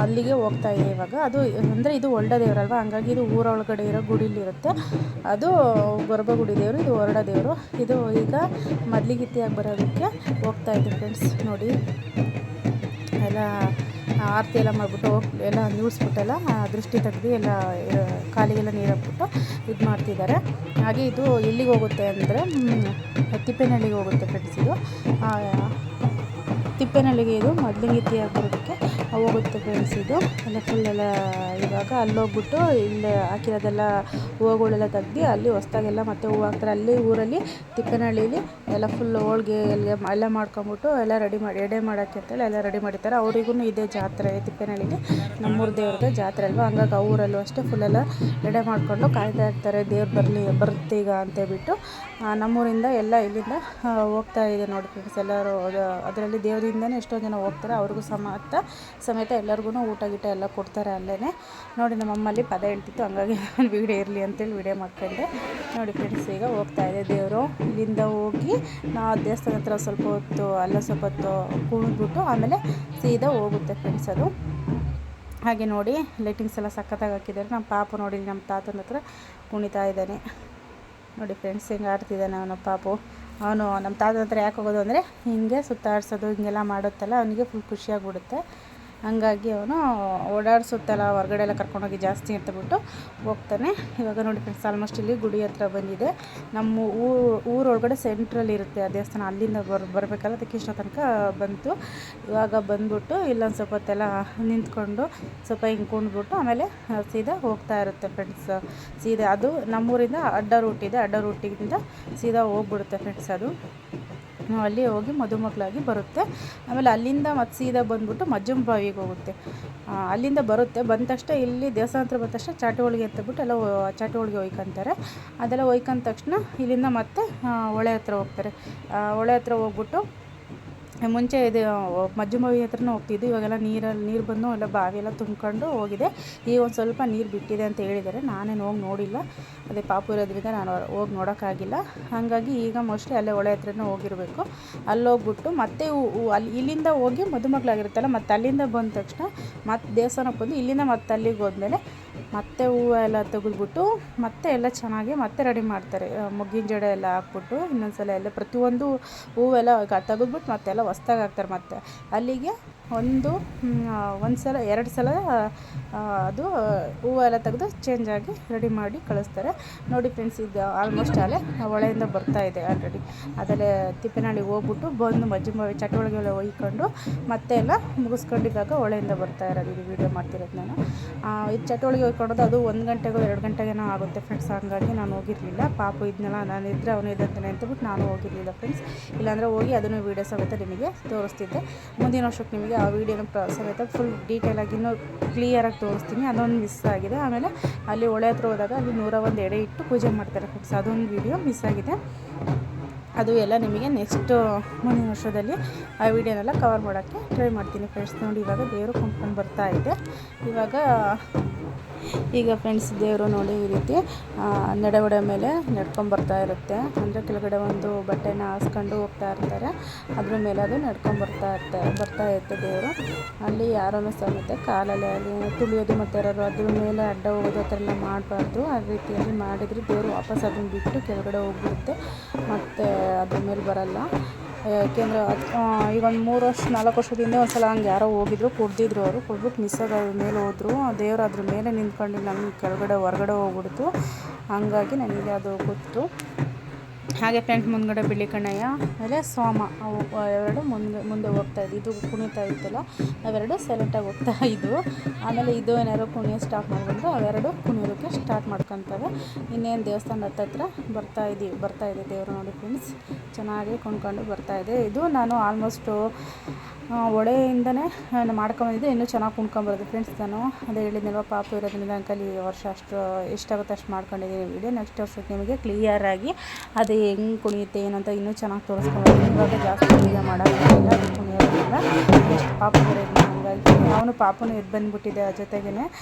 ಅಲ್ಲಿಗೆ ಹೋಗ್ತಾ ಇದೆ ಇವಾಗ. ಅದು ಅಂದರೆ ಇದು ಹೊರಡ ದೇವರಲ್ವ, ಹಂಗಾಗಿ ಇದು ಊರೊಳಗಡೆ ಇರೋ ಗುಡಿಲಿರುತ್ತೆ. ಅದು ಗರ್ಭಗುಡಿ ದೇವರು, ಇದು ಹೊರಡ ದೇವರು. ಇದು ಈಗ ಮದ್ಲಿಗಿತ್ತಿಯಾಗಿ ಬರೋದಕ್ಕೆ ಹೋಗ್ತಾ ಇದೆ ಫ್ರೆಂಡ್ಸ್. ನೋಡಿ ಎಲ್ಲ ಆರತಿ ಎಲ್ಲ ಮಾಡಿಬಿಟ್ಟು ಎಲ್ಲ ನಿಲ್ಲಿಸ್ಬಿಟ್ಟೆಲ್ಲ ದೃಷ್ಟಿ ತೆಗೆದು ಎಲ್ಲ ಕಾಲಿಗೆಲ್ಲ ನೀರು ಹಾಕ್ಬಿಟ್ಟು ಇದು ಮಾಡ್ತಿದ್ದಾರೆ. ಹಾಗೆ ಇದು ಎಲ್ಲಿಗೆ ಹೋಗುತ್ತೆ ಅಂದರೆ ತಿಪ್ಪೇನಹಳ್ಳಿಗೆ ಹೋಗುತ್ತೆ ಫ್ರೆಂಡ್ಸ್. ಇದು ತಿಪ್ಪೇನಹಳ್ಳಿಗೆ ಇದು ಮದ್ಲಿಂಗಿತ್ತಿ ಬರೋದಕ್ಕೆ ಹೋಗುತ್ತೆ ಫ್ರೆಂಡ್ಸ್. ಇದು ಎಲ್ಲ ಫುಲ್ಲೆಲ್ಲ ಇವಾಗ ಅಲ್ಲೋಗ್ಬಿಟ್ಟು ಇಲ್ಲಿ ಹಾಕಿರೋದೆಲ್ಲ ಹೂವುಗಳೆಲ್ಲ ತೆಗ್ದು ಅಲ್ಲಿ ಹೊಸ್ದಾಗೆಲ್ಲ ಮತ್ತೆ ಹೂವು ಹಾಕ್ತಾರೆ. ಅಲ್ಲಿ ಊರಲ್ಲಿ ತಿಪ್ಪೇನಹಳ್ಳಿಲಿ ಎಲ್ಲ ಫುಲ್ ಹೋಳ್ಗೆ ಎಲ್ಲ ಮಾಡ್ಕೊಂಬಿಟ್ಟು ಎಲ್ಲ ರೆಡಿ ಮಾಡಿ ಎಡೆ ಮಾಡೋಕ್ಕೆ ಅಂತೇಳಿ ಎಲ್ಲ ರೆಡಿ ಮಾಡಿರ್ತಾರೆ. ಅವರಿಗೂ ಇದೇ ಜಾತ್ರೆ ತಿಪ್ಪೇನಹಳ್ಳಿಲಿ, ನಮ್ಮೂರ ದೇವ್ರದ್ದು ಜಾತ್ರೆ ಅಲ್ವ, ಹಂಗಾಗಿ ಅವರಲ್ಲೂ ಅಷ್ಟೇ ಫುಲ್ಲೆಲ್ಲ ಎಡೆ ಮಾಡಿಕೊಂಡು ಕಾಯ್ತಾ ಇರ್ತಾರೆ. ದೇವ್ರು ಬರುತ್ತೆ ಈಗ ಅಂತೇಳ್ಬಿಟ್ಟು. ನಮ್ಮೂರಿಂದ ಎಲ್ಲ ಇಲ್ಲಿಂದ ಹೋಗ್ತಾ ಇದೆ ನೋಡಿ ಫ್ರೆಂಡ್ಸ್. ಎಲ್ಲರೂ ಅದರಲ್ಲಿ ದೇವರಿಂದನೇ ಎಷ್ಟೋ ಜನ ಹೋಗ್ತಾರೆ. ಅವ್ರಿಗೂ ಸಮೇತ ಎಲ್ಲರಿಗೂ ಊಟ ಗೀಟ ಎಲ್ಲ ಕೊಡ್ತಾರೆ ಅಲ್ಲೇ. ನೋಡಿ ನಮ್ಮಮ್ಮಲ್ಲಿ ಪದ ಹೇಳ್ತಿತ್ತು, ಹಂಗಾಗಿ ನಾನು ವೀಡಿಯೋ ಇರಲಿ ಅಂತೇಳಿ ವೀಡಿಯೋ ಮಾಡ್ಕೊಂಡೆ. ನೋಡಿ ಫ್ರೆಂಡ್ಸ್, ಈಗ ಹೋಗ್ತಾ ಇದೆ ದೇವರು. ಇಲ್ಲಿಂದ ಹೋಗಿ ನಾವು ದೇವಸ್ಥಾನ ಹತ್ರ ಸ್ವಲ್ಪ ಹೊತ್ತು ಕುಣಿದ್ಬಿಟ್ಟು ಆಮೇಲೆ ಸೀದಾ ಹೋಗುತ್ತೆ ಫ್ರೆಂಡ್ಸ್ ಅದು. ಹಾಗೆ ನೋಡಿ ಲೈಟಿಂಗ್ಸ್ ಎಲ್ಲ ಸಖತ್ತಾಗಿ ಹಾಕಿದ್ದಾರೆ. ನಮ್ಮ ಪಾಪು ನೋಡಿ ನಮ್ಮ ತಾತನ ಹತ್ರ ಕುಣಿತಾ ಇದ್ದಾನೆ. ನೋಡಿ ಫ್ರೆಂಡ್ಸ್, ಹಿಂಗೆ ಆಡ್ತಿದ್ದಾನೆ ಅವನ ಪಾಪು. ಅವನು ನಮ್ಮ ತಾತನ ಹತ್ರ ಯಾಕೆ ಹೋಗೋದು ಅಂದರೆ ಹಿಂಗೆ ಸುತ್ತಾಡ್ಸೋದು ಹಿಂಗೆಲ್ಲ ಮಾಡುತ್ತಲ್ಲ, ಅವನಿಗೆ ಫುಲ್ ಖುಷಿಯಾಗ್ಬಿಡುತ್ತೆ. ಹಂಗಾಗಿ ಅವನು ಓಡಾಡಿಸುತ್ತಲ್ಲ, ಹೊರಗಡೆ ಎಲ್ಲ ಕರ್ಕೊಂಡೋಗಿ ಜಾಸ್ತಿ ಅಂತ ಬಿಟ್ಟು ಹೋಗ್ತಾನೆ. ಇವಾಗ ನೋಡಿ ಫ್ರೆಂಡ್ಸ್, ಆಲ್ಮೋಸ್ಟ್ ಇಲ್ಲಿ ಗುಡಿ ಹತ್ರ ಬಂದಿದೆ. ನಮ್ಮ ಊರೊಳಗಡೆ ಸೆಂಟ್ರಲ್ಲಿ ಇರುತ್ತೆ ಆ ದೇವಸ್ಥಾನ. ಅಲ್ಲಿಂದ ಬರಬೇಕಲ್ಲ, ಅದಕ್ಕೆ ಇಷ್ಟೋ ತನಕ ಬಂತು. ಇವಾಗ ಬಂದ್ಬಿಟ್ಟು ಇಲ್ಲೊಂದು ಸ್ವಲ್ಪ ಹೊತ್ತೆಲ್ಲ ನಿಂತ್ಕೊಂಡು ಸ್ವಲ್ಪ ಹಿಂಗೆ ಕುಂಡ್ಬಿಟ್ಟು ಆಮೇಲೆ ಸೀದಾ ಹೋಗ್ತಾ ಇರುತ್ತೆ ಫ್ರೆಂಡ್ಸ್. ಸೀದಾ ಅದು ನಮ್ಮೂರಿಂದ ಅಡ್ಡ ರೂಟ್ ಇದೆ, ಅಡ್ಡ ರೂಟಿಂದ ಸೀದಾ ಹೋಗ್ಬಿಡುತ್ತೆ ಫ್ರೆಂಡ್ಸ್. ಅದು ಅಲ್ಲಿ ಹೋಗಿ ಮದುಮಕ್ಕಳಾಗಿ ಬರುತ್ತೆ. ಆಮೇಲೆ ಅಲ್ಲಿಂದ ಮತ್ತೆ ಸೀದಾ ಬಂದುಬಿಟ್ಟು ಮಜ್ಜಮ್ಮ ಬಾವಿಗೆ ಹೋಗುತ್ತೆ. ಅಲ್ಲಿಂದ ಬರುತ್ತೆ. ಬಂದ ತಕ್ಷಣ ಇಲ್ಲಿ ದೇವಸ್ಥಾನ ಹತ್ರ ಬಂದ ತಕ್ಷಣ ಚಾಟಿ ಹೋಳಿಗೆ ಅಂತಬಿಟ್ಟು ಎಲ್ಲ ಚಾಟಿ ಹೋಳಿಗೆ ಒಯ್ಕೊಂತಾರೆ. ಅದೆಲ್ಲ ಒಯ್ಕೊಂಡ ತಕ್ಷಣ ಇಲ್ಲಿಂದ ಮತ್ತೆ ಹೊಳೆ ಹತ್ರ ಹೋಗ್ತಾರೆ. ಹೊಳೆ ಹತ್ರ ಹೋಗ್ಬಿಟ್ಟು ಮುಂಚೆ ಇದು ಮಜ್ಜಮ್ಮ ಬಾವಿ ಹತ್ರನೂ ಹೋಗ್ತಿದ್ದು. ಇವಾಗೆಲ್ಲ ನೀರು ಬಂದು ಎಲ್ಲ ಬಾವಿ ಎಲ್ಲ ತುಂಬ್ಕೊಂಡು ಹೋಗಿದೆ. ಈಗ ಒಂದು ಸ್ವಲ್ಪ ನೀರು ಬಿಟ್ಟಿದೆ ಅಂತ ಹೇಳಿದ್ದಾರೆ. ನಾನೇನು ಹೋಗಿ ನೋಡಿಲ್ಲ, ಅದೇ ಪಾಪು ಇರೋದ್ರಿಂದ ನಾನು ಹೋಗಿ ನೋಡೋಕ್ಕಾಗಿಲ್ಲ. ಹಾಗಾಗಿ ಈಗ ಮೋಸ್ಟ್ಲಿ ಅಲ್ಲೇ ಹೊಳೆ ಹತ್ರನೇ ಹೋಗಿರಬೇಕು. ಅಲ್ಲಿ ಹೋಗ್ಬಿಟ್ಟು ಮತ್ತೆ ಇಲ್ಲಿಂದ ಹೋಗಿ ಮದುಮಗಳಾಗಿರುತ್ತಲ್ಲ, ಮತ್ತು ಅಲ್ಲಿಂದ ಬಂದ ತಕ್ಷಣ ಮತ್ತೆ ದೇವಸ್ಥಾನಕ್ಕೆ ಬಂದು ಇಲ್ಲಿಂದ ಮತ್ತೆ ಅಲ್ಲಿಗೆ ಹೋದ್ಮೇಲೆ ಮತ್ತೆ ಹೂವು ಎಲ್ಲ ತೆಗೆದ್ಬಿಟ್ಟು ಮತ್ತೆ ಎಲ್ಲ ಚೆನ್ನಾಗಿ ಮತ್ತೆ ರೆಡಿ ಮಾಡ್ತಾರೆ. ಮೊಗ್ಗಿನ ಜಡೆ ಎಲ್ಲ ಹಾಕ್ಬಿಟ್ಟು ಇನ್ನೊಂದು ಸಲ ಎಲ್ಲ ಪ್ರತಿಯೊಂದು ಹೂವೆಲ್ಲ ತೆಗೆದ್ಬಿಟ್ಟು ಮತ್ತೆಲ್ಲ ಹೊಸ್ದಾಗಿ ಹಾಕ್ತಾರೆ. ಮತ್ತು ಅಲ್ಲಿಗೆ ಒಂದು ಸಲ 2 ಸಲ ಅದು ಹೂವೆಲ್ಲ ತೆಗೆದು ಚೇಂಜ್ ಆಗಿ ರೆಡಿ ಮಾಡಿ ಕಳಿಸ್ತಾರೆ. ನೋಡಿ ಫ್ರೆಂಡ್ಸ್, ಇದು ಆಲ್ಮೋಸ್ಟ್ ಅಲ್ಲೇ ಹೊಳೆಯಿಂದ ಬರ್ತಾ ಇದೆ ಆಲ್ರೆಡಿ. ಅದಲ್ಲೇ ತಿಪ್ಪೇನಹಳ್ಳಿಗೆ ಹೋಗ್ಬಿಟ್ಟು ಬಂದು ಚಟುವಟಿಕೆ ಎಲ್ಲ ಒಯ್ಕೊಂಡು ಮತ್ತೆ ಎಲ್ಲ ಮುಗಿಸ್ಕೊಂಡಿದ್ದಾಗ ಹೊಳೆಯಿಂದ ಬರ್ತಾ ಇರೋದು. ಇದು ವೀಡಿಯೋ ಮಾಡ್ತಿರೋದು ನಾನು. ಇದು ಚಟುವಟಿಕೆ ಹೋಗ್ಕೊಂಡೋದು ಅದು 1 ಗಂಟೆಗೋ 2 ಗಂಟೆಗೇನೋ ಆಗುತ್ತೆ ಫ್ರೆಂಡ್ಸ್. ಹಾಗಾಗಿ ನಾನು ಹೋಗಿರಲಿಲ್ಲ. ಪಾಪು ಇದನ್ನೆಲ್ಲ ನಾನು ಇದ್ದರೆ ಅವನು ಇದ್ದಂತಾನೆ ಅಂತಬಿಟ್ಟು ನಾನು ಹೋಗಿರಲಿಲ್ಲ ಫ್ರೆಂಡ್ಸ್. ಇಲ್ಲಾಂದರೆ ಹೋಗಿ ಅದನ್ನು ವೀಡಿಯೋ ಸಮೇತ ನಿಮಗೆ ತೋರಿಸ್ತಿದ್ದೆ. ಮುಂದಿನ ವರ್ಷಕ್ಕೆ ನಿಮಗೆ ಆ ವೀಡಿಯೋನ ಸಮೇತ ಫುಲ್ ಡೀಟೇಲಾಗಿ ಇನ್ನೂ ಕ್ಲಿಯರಾಗಿ ತೋರಿಸ್ತೀನಿ. ಅದೊಂದು ಮಿಸ್ ಆಗಿದೆ. ಆಮೇಲೆ ಅಲ್ಲಿ ಹೊಳೆ ಹತ್ರ ಹೋದಾಗ ಅಲ್ಲಿ 101 ಎಡೆ ಇಟ್ಟು ಪೂಜೆ ಮಾಡ್ತಾರೆ ಫ್ರೆಂಡ್ಸ್. ಅದೊಂದು ವೀಡಿಯೋ ಮಿಸ್ ಆಗಿದೆ. ಅದು ಎಲ್ಲ ನಿಮಗೆ ನೆಕ್ಸ್ಟ್ ಮುಂದಿನ ವರ್ಷದಲ್ಲಿ ಆ ವಿಡಿಯೋನೆಲ್ಲ ಕವರ್ ಮಾಡೋಕ್ಕೆ ಟ್ರೈ ಮಾಡ್ತೀನಿ ಫ್ರೆಂಡ್ಸ್. ನೋಡಿ, ಇವಾಗ ದೇವರು ಕುಂತ್ಕೊಂಡು ಬರ್ತಾ ಇದೆ. ಈಗ ಫ್ರೆಂಡ್ಸ್, ದೇವರು ನೋಡಿ ಈ ರೀತಿ ನಡವಡೆ ಮೇಲೆ ನಡ್ಕೊಂಬರ್ತಾ ಇರುತ್ತೆ. ಅಂದರೆ ಕೆಳಗಡೆ ಒಂದು ಬಟ್ಟೆನ ಹಾಸ್ಕೊಂಡು ಹೋಗ್ತಾ ಇರ್ತಾರೆ, ಅದ್ರ ಮೇಲೆ ಅದು ನಡ್ಕೊಂಬರ್ತಾ ಇರುತ್ತೆ ದೇವರು. ಅಲ್ಲಿ ಯಾರನ್ನು ಸಮೇತ ಕಾಲಲ್ಲಿ ಅಲ್ಲಿ ತುಳಿಯೋದು ಮತ್ತು ಯಾರು ಅದ್ರ ಮೇಲೆ ಅಡ್ಡ ಹೋಗೋದು ಆ ಥರ ಎಲ್ಲ ಮಾಡಬಾರ್ದು. ಆ ರೀತಿಯಲ್ಲಿ ಮಾಡಿದರೆ ದೇವರು ವಾಪಸ್ ಅದನ್ನು ಬಿಟ್ಟು ಕೆಳಗಡೆ ಹೋಗ್ಬಿಡುತ್ತೆ, ಮತ್ತು ಅದ್ರ ಮೇಲೆ ಬರಲ್ಲ. ಯಾಕೆಂದರೆ ಈಗ ಒಂದು 3-4 ವರ್ಷದಿಂದ ಒಂದು ಸಲ ಹಂಗೆ ಯಾರೋ ಹೋಗಿದ್ರು, ಕುಡ್ದಿದ್ರು. ಅವರು ಕುಡ್ಬಿಟ್ಟು ಮಿಸ್ಸಾಗಿ ಅದ್ರ ಮೇಲೆ ಹೋದ್ರು. ದೇವರು ಅದ್ರ ಮೇಲೆ ನಿಂತ್ಕೊಂಡು ನನಗೆ ಹೊರಗಡೆ ಹೋಗ್ಬಿಡ್ತು. ಹಾಗಾಗಿ ನನಗೆ ಅದು ಗೊತ್ತು. ಹಾಗೆ ಫ್ರೆಂಡ್ಸ್, ಮುಂದ್ಗಡೆ ಬಿಳಿ ಕಣ್ಣಯ್ಯ ಆಮೇಲೆ ಸೋಮ ಅವು ಎರಡು ಮುಂದೆ ಹೋಗ್ತಾಯಿದ್ದು. ಇದು ಕುಣಿತಾ ಇತ್ತಲ್ಲ, ಅವೆರಡು ಸೈಲೆಂಟಾಗಿ ಹೋಗ್ತಾ ಇದ್ವು. ಆಮೇಲೆ ಇದು ಏನಾದ್ರು ಕುಣಿಯೋ ಸ್ಟಾಪ್ ಮಾಡಿಕೊಂಡು ಅವೆರಡು ಕುಣಿಯೋದಕ್ಕೆ ಸ್ಟಾರ್ಟ್ ಮಾಡ್ಕೊತವೆ. ಇನ್ನೇನು ದೇವಸ್ಥಾನದ ಹತ್ರ ಬರ್ತಾ ಇದೆ ದೇವರು. ನೋಡಿ ಫ್ರೆಂಡ್ಸ್, ಚೆನ್ನಾಗಿ ಕುಣ್ಕೊಂಡು ಬರ್ತಾಯಿದೆ. ಇದು ನಾನು ಆಲ್ಮೋಸ್ಟು ಹೊಳೆಯಿಂದನೇ ಮಾಡ್ಕೊಂಬಂದಿದ್ದೆ. ಇನ್ನೂ ಚೆನ್ನಾಗಿ ಕುಣ್ಕೊಂಬರೋದು ಫ್ರೆಂಡ್ಸ್. ನಾನು ಅದೇ ಹೇಳಿದ್ನಲ್ವ, ಪಾಪು ಇರೋದ್ರಿಂದ ಅಂಕಲ್ ಈ ವರ್ಷ ಅಷ್ಟು ಎಷ್ಟಾಗುತ್ತೆ ಅಷ್ಟು ಮಾಡ್ಕೊಂಡಿದ್ದೀನಿ ವೀಡಿಯೋ. ನೆಕ್ಸ್ಟ್ ವರ್ಷಕ್ಕೆ ನಿಮಗೆ ಕ್ಲಿಯರಾಗಿ ಅದು ಹೆಂಗೆ ಕುಣಿಯುತ್ತೆ ಏನಂತ ಇನ್ನೂ ಚೆನ್ನಾಗಿ ತೋರಿಸ್ಕೊಂಡ್ಬರ್ತೀನಿ. ಇವಾಗ ಜಾಸ್ತಿ ವೀಡಿಯೋ ಮಾಡೋಕ್ಕಾಗಿಲ್ಲ, ಅದು ಕುಣಿಯೋದ್ರಿಂದ. ನೆಕ್ಸ್ಟ್ ಪಾಪು ಬರೋದು ಹಂಗಾಗಿ ಅವನು ಪಾಪುನು ಎದ್ದು ಬಂದುಬಿಟ್ಟಿದ್ದೆ. ಜೊತೆಗೇ